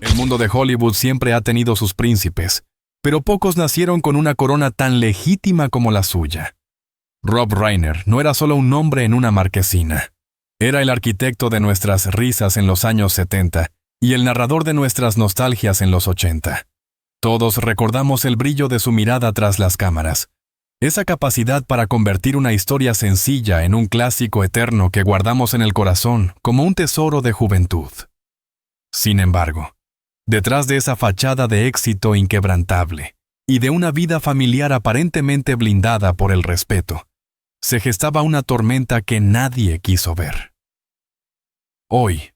El mundo de Hollywood siempre ha tenido sus príncipes, pero pocos nacieron con una corona tan legítima como la suya. Rob Reiner no era solo un nombre en una marquesina. Era el arquitecto de nuestras risas en los años 70 y el narrador de nuestras nostalgias en los 80. Todos recordamos el brillo de su mirada tras las cámaras, esa capacidad para convertir una historia sencilla en un clásico eterno que guardamos en el corazón como un tesoro de juventud. Sin embargo, detrás de esa fachada de éxito inquebrantable y de una vida familiar aparentemente blindada por el respeto, se gestaba una tormenta que nadie quiso ver. Hoy,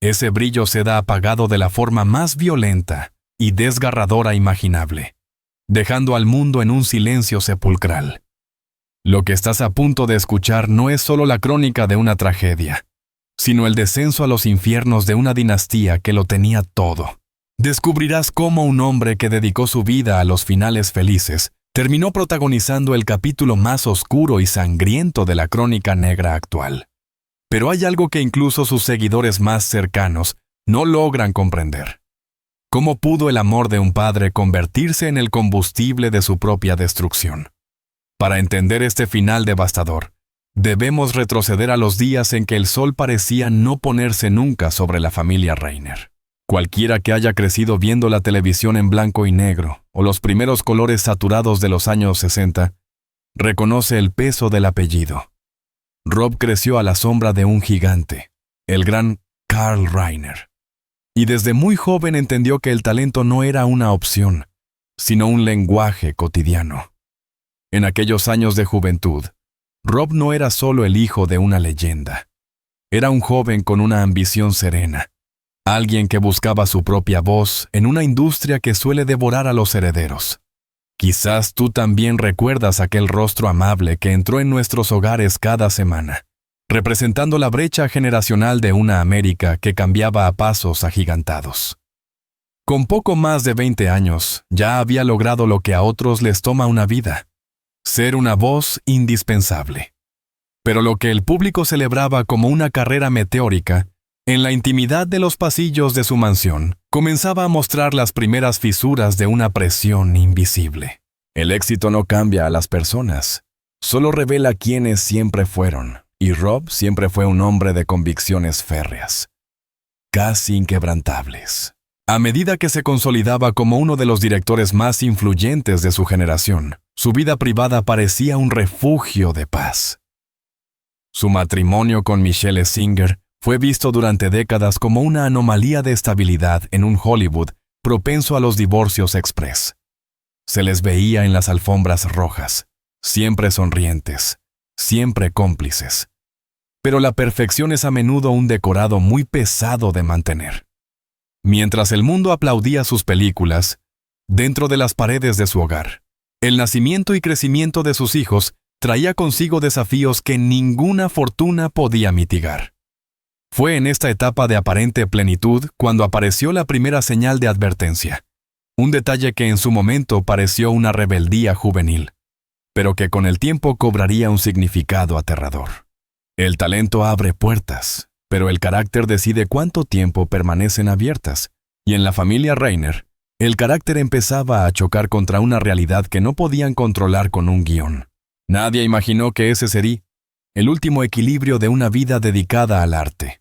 ese brillo se da apagado de la forma más violenta y desgarradora imaginable, dejando al mundo en un silencio sepulcral. Lo que estás a punto de escuchar no es solo la crónica de una tragedia, sino el descenso a los infiernos de una dinastía que lo tenía todo. Descubrirás cómo un hombre que dedicó su vida a los finales felices terminó protagonizando el capítulo más oscuro y sangriento de la crónica negra actual. Pero hay algo que incluso sus seguidores más cercanos no logran comprender. ¿Cómo pudo el amor de un padre convertirse en el combustible de su propia destrucción? Para entender este final devastador, debemos retroceder a los días en que el sol parecía no ponerse nunca sobre la familia Reiner. Cualquiera que haya crecido viendo la televisión en blanco y negro o los primeros colores saturados de los años 60, reconoce el peso del apellido. Rob creció a la sombra de un gigante, el gran Carl Reiner. Y desde muy joven entendió que el talento no era una opción, sino un lenguaje cotidiano. En aquellos años de juventud, Rob no era solo el hijo de una leyenda. Era un joven con una ambición serena, alguien que buscaba su propia voz en una industria que suele devorar a los herederos. Quizás tú también recuerdas aquel rostro amable que entró en nuestros hogares cada semana, representando la brecha generacional de una América que cambiaba a pasos agigantados. Con poco más de 20 años, ya había logrado lo que a otros les toma una vida: ser una voz indispensable. Pero lo que el público celebraba como una carrera meteórica, en la intimidad de los pasillos de su mansión, comenzaba a mostrar las primeras fisuras de una presión invisible. El éxito no cambia a las personas, solo revela quiénes siempre fueron, y Rob siempre fue un hombre de convicciones férreas, casi inquebrantables. A medida que se consolidaba como uno de los directores más influyentes de su generación, su vida privada parecía un refugio de paz. Su matrimonio con Michelle Singer fue visto durante décadas como una anomalía de estabilidad en un Hollywood propenso a los divorcios express. Se les veía en las alfombras rojas, siempre sonrientes, siempre cómplices. Pero la perfección es a menudo un decorado muy pesado de mantener. Mientras el mundo aplaudía sus películas, dentro de las paredes de su hogar, el nacimiento y crecimiento de sus hijos traía consigo desafíos que ninguna fortuna podía mitigar. Fue en esta etapa de aparente plenitud cuando apareció la primera señal de advertencia, un detalle que en su momento pareció una rebeldía juvenil, pero que con el tiempo cobraría un significado aterrador. El talento abre puertas, pero el carácter decide cuánto tiempo permanecen abiertas, y en la familia Reiner, el carácter empezaba a chocar contra una realidad que no podían controlar con un guión. Nadie imaginó que ese sería el último equilibrio de una vida dedicada al arte.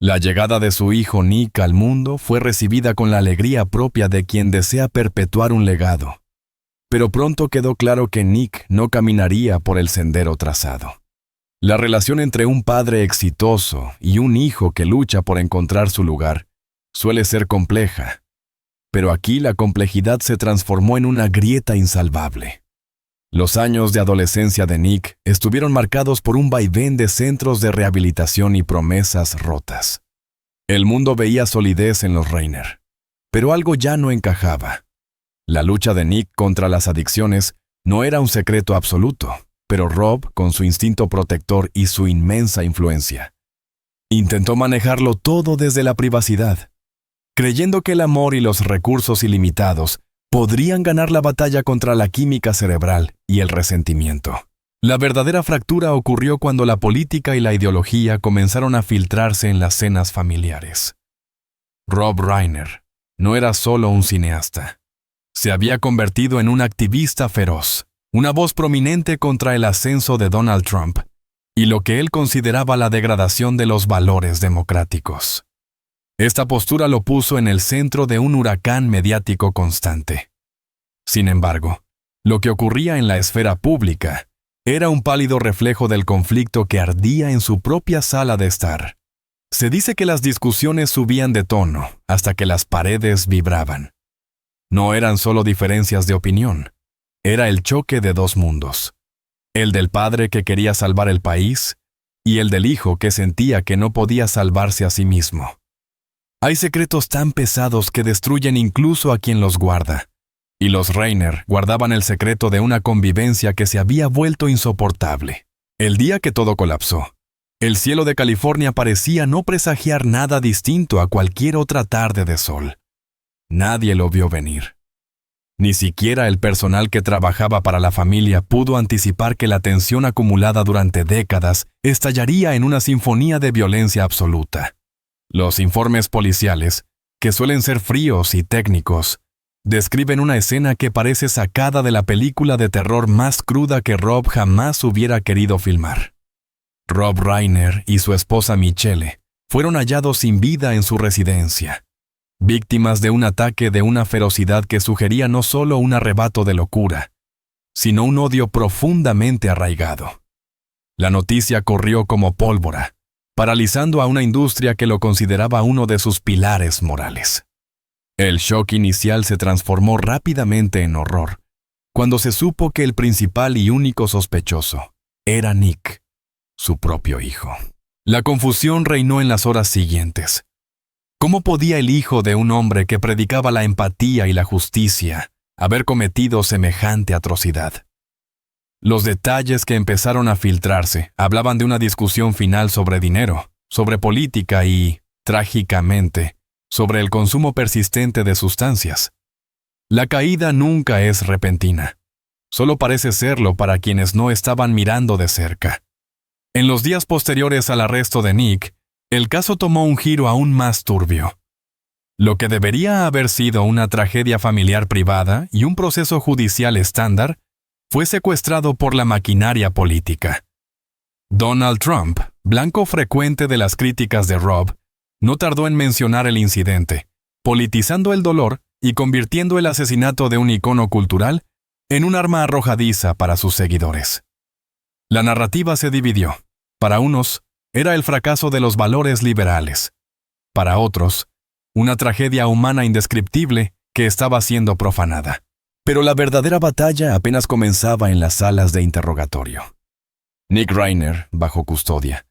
La llegada de su hijo Nick al mundo fue recibida con la alegría propia de quien desea perpetuar un legado. Pero pronto quedó claro que Nick no caminaría por el sendero trazado. La relación entre un padre exitoso y un hijo que lucha por encontrar su lugar suele ser compleja, pero aquí la complejidad se transformó en una grieta insalvable. Los años de adolescencia de Nick estuvieron marcados por un vaivén de centros de rehabilitación y promesas rotas. El mundo veía solidez en los Reiner, pero algo ya no encajaba. La lucha de Nick contra las adicciones no era un secreto absoluto, pero Rob, con su instinto protector y su inmensa influencia, intentó manejarlo todo desde la privacidad, creyendo que el amor y los recursos ilimitados podrían ganar la batalla contra la química cerebral y el resentimiento. La verdadera fractura ocurrió cuando la política y la ideología comenzaron a filtrarse en las cenas familiares. Rob Reiner no era solo un cineasta. Se había convertido en un activista feroz, una voz prominente contra el ascenso de Donald Trump y lo que él consideraba la degradación de los valores democráticos. Esta postura lo puso en el centro de un huracán mediático constante. Sin embargo, lo que ocurría en la esfera pública era un pálido reflejo del conflicto que ardía en su propia sala de estar. Se dice que las discusiones subían de tono hasta que las paredes vibraban. No eran solo diferencias de opinión, era el choque de dos mundos. El del padre que quería salvar el país y el del hijo que sentía que no podía salvarse a sí mismo. Hay secretos tan pesados que destruyen incluso a quien los guarda. Y los Reiner guardaban el secreto de una convivencia que se había vuelto insoportable. El día que todo colapsó, el cielo de California parecía no presagiar nada distinto a cualquier otra tarde de sol. Nadie lo vio venir. Ni siquiera el personal que trabajaba para la familia pudo anticipar que la tensión acumulada durante décadas estallaría en una sinfonía de violencia absoluta. Los informes policiales, que suelen ser fríos y técnicos, describen una escena que parece sacada de la película de terror más cruda que Rob jamás hubiera querido filmar. Rob Reiner y su esposa Michelle fueron hallados sin vida en su residencia, víctimas de un ataque de una ferocidad que sugería no solo un arrebato de locura, sino un odio profundamente arraigado. La noticia corrió como pólvora, paralizando a una industria que lo consideraba uno de sus pilares morales. El shock inicial se transformó rápidamente en horror, cuando se supo que el principal y único sospechoso era Nick, su propio hijo. La confusión reinó en las horas siguientes. ¿Cómo podía el hijo de un hombre que predicaba la empatía y la justicia haber cometido semejante atrocidad? Los detalles que empezaron a filtrarse hablaban de una discusión final sobre dinero, sobre política y, trágicamente, sobre el consumo persistente de sustancias. La caída nunca es repentina. Solo parece serlo para quienes no estaban mirando de cerca. En los días posteriores al arresto de Nick, el caso tomó un giro aún más turbio. Lo que debería haber sido una tragedia familiar privada y un proceso judicial estándar, fue secuestrado por la maquinaria política. Donald Trump, blanco frecuente de las críticas de Rob, no tardó en mencionar el incidente, politizando el dolor y convirtiendo el asesinato de un icono cultural en un arma arrojadiza para sus seguidores. La narrativa se dividió. Para unos, era el fracaso de los valores liberales. Para otros, una tragedia humana indescriptible que estaba siendo profanada. Pero la verdadera batalla apenas comenzaba en las salas de interrogatorio. Nick Reiner, bajo custodia,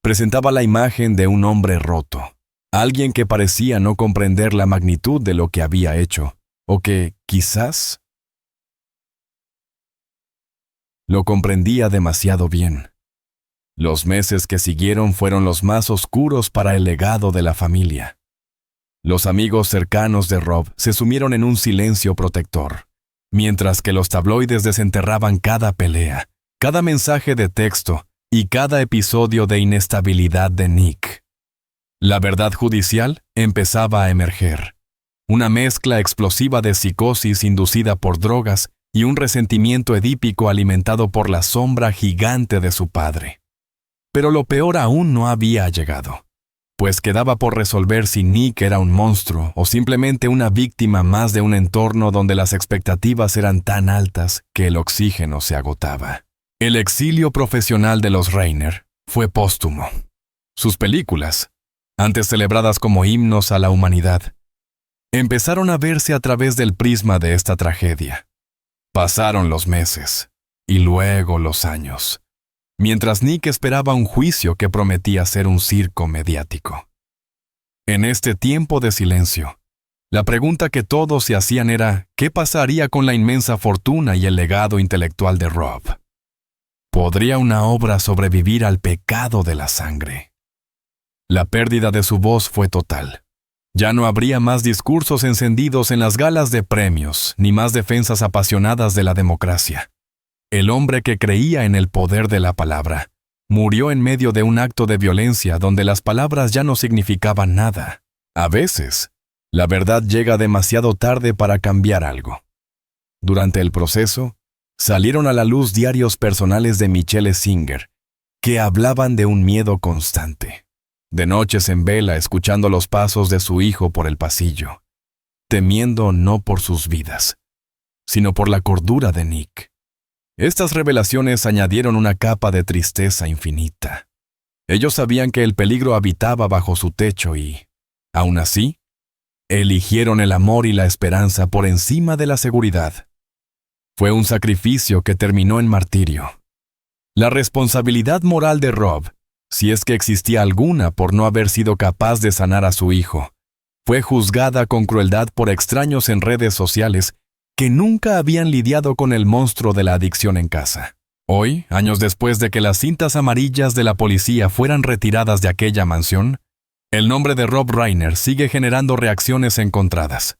presentaba la imagen de un hombre roto, alguien que parecía no comprender la magnitud de lo que había hecho, o que, quizás, lo comprendía demasiado bien. Los meses que siguieron fueron los más oscuros para el legado de la familia. Los amigos cercanos de Rob se sumieron en un silencio protector, mientras que los tabloides desenterraban cada pelea, cada mensaje de texto y cada episodio de inestabilidad de Nick. La verdad judicial empezaba a emerger, una mezcla explosiva de psicosis inducida por drogas y un resentimiento edípico alimentado por la sombra gigante de su padre. Pero lo peor aún no había llegado, pues quedaba por resolver si Nick era un monstruo o simplemente una víctima más de un entorno donde las expectativas eran tan altas que el oxígeno se agotaba. El exilio profesional de los Reiner fue póstumo. Sus películas, antes celebradas como himnos a la humanidad, empezaron a verse a través del prisma de esta tragedia. Pasaron los meses, y luego los años, mientras Nick esperaba un juicio que prometía ser un circo mediático. En este tiempo de silencio, la pregunta que todos se hacían era, ¿qué pasaría con la inmensa fortuna y el legado intelectual de Rob? ¿Podría una obra sobrevivir al pecado de la sangre? La pérdida de su voz fue total. Ya no habría más discursos encendidos en las galas de premios, ni más defensas apasionadas de la democracia. El hombre que creía en el poder de la palabra murió en medio de un acto de violencia donde las palabras ya no significaban nada. A veces, la verdad llega demasiado tarde para cambiar algo. Durante el proceso, salieron a la luz diarios personales de Michelle Singer, que hablaban de un miedo constante. De noches en vela escuchando los pasos de su hijo por el pasillo, temiendo no por sus vidas, sino por la cordura de Nick. Estas revelaciones añadieron una capa de tristeza infinita. Ellos sabían que el peligro habitaba bajo su techo y, aún así, eligieron el amor y la esperanza por encima de la seguridad. Fue un sacrificio que terminó en martirio. La responsabilidad moral de Rob, si es que existía alguna por no haber sido capaz de sanar a su hijo, fue juzgada con crueldad por extraños en redes sociales que nunca habían lidiado con el monstruo de la adicción en casa. Hoy, años después de que las cintas amarillas de la policía fueran retiradas de aquella mansión, el nombre de Rob Reiner sigue generando reacciones encontradas.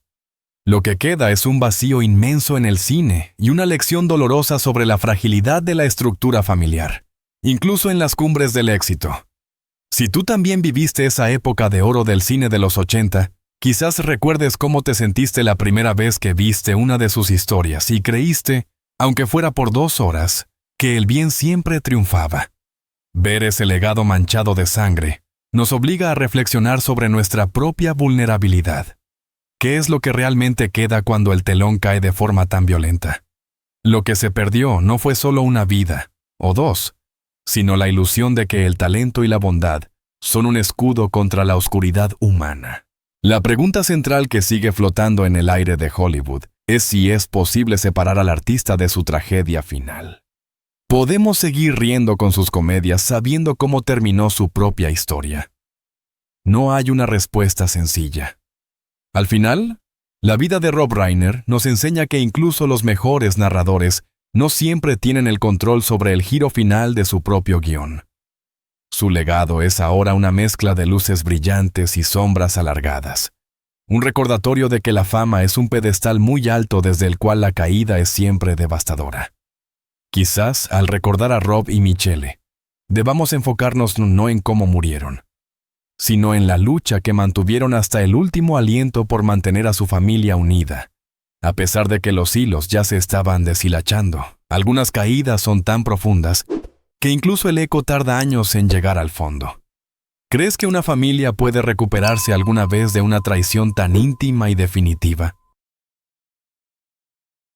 Lo que queda es un vacío inmenso en el cine y una lección dolorosa sobre la fragilidad de la estructura familiar, incluso en las cumbres del éxito. Si tú también viviste esa época de oro del cine de los 80, quizás recuerdes cómo te sentiste la primera vez que viste una de sus historias y creíste, aunque fuera por 2 horas, que el bien siempre triunfaba. Ver ese legado manchado de sangre nos obliga a reflexionar sobre nuestra propia vulnerabilidad. ¿Qué es lo que realmente queda cuando el telón cae de forma tan violenta? Lo que se perdió no fue solo una vida, o 2, sino la ilusión de que el talento y la bondad son un escudo contra la oscuridad humana. La pregunta central que sigue flotando en el aire de Hollywood es si es posible separar al artista de su tragedia final. Podemos seguir riendo con sus comedias sabiendo cómo terminó su propia historia. No hay una respuesta sencilla. Al final, la vida de Rob Reiner nos enseña que incluso los mejores narradores no siempre tienen el control sobre el giro final de su propio guión. Su legado es ahora una mezcla de luces brillantes y sombras alargadas. Un recordatorio de que la fama es un pedestal muy alto desde el cual la caída es siempre devastadora. Quizás, al recordar a Rob y Michelle, debamos enfocarnos no en cómo murieron, sino en la lucha que mantuvieron hasta el último aliento por mantener a su familia unida, a pesar de que los hilos ya se estaban deshilachando. Algunas caídas son tan profundas que incluso el eco tarda años en llegar al fondo. ¿Crees que una familia puede recuperarse alguna vez de una traición tan íntima y definitiva?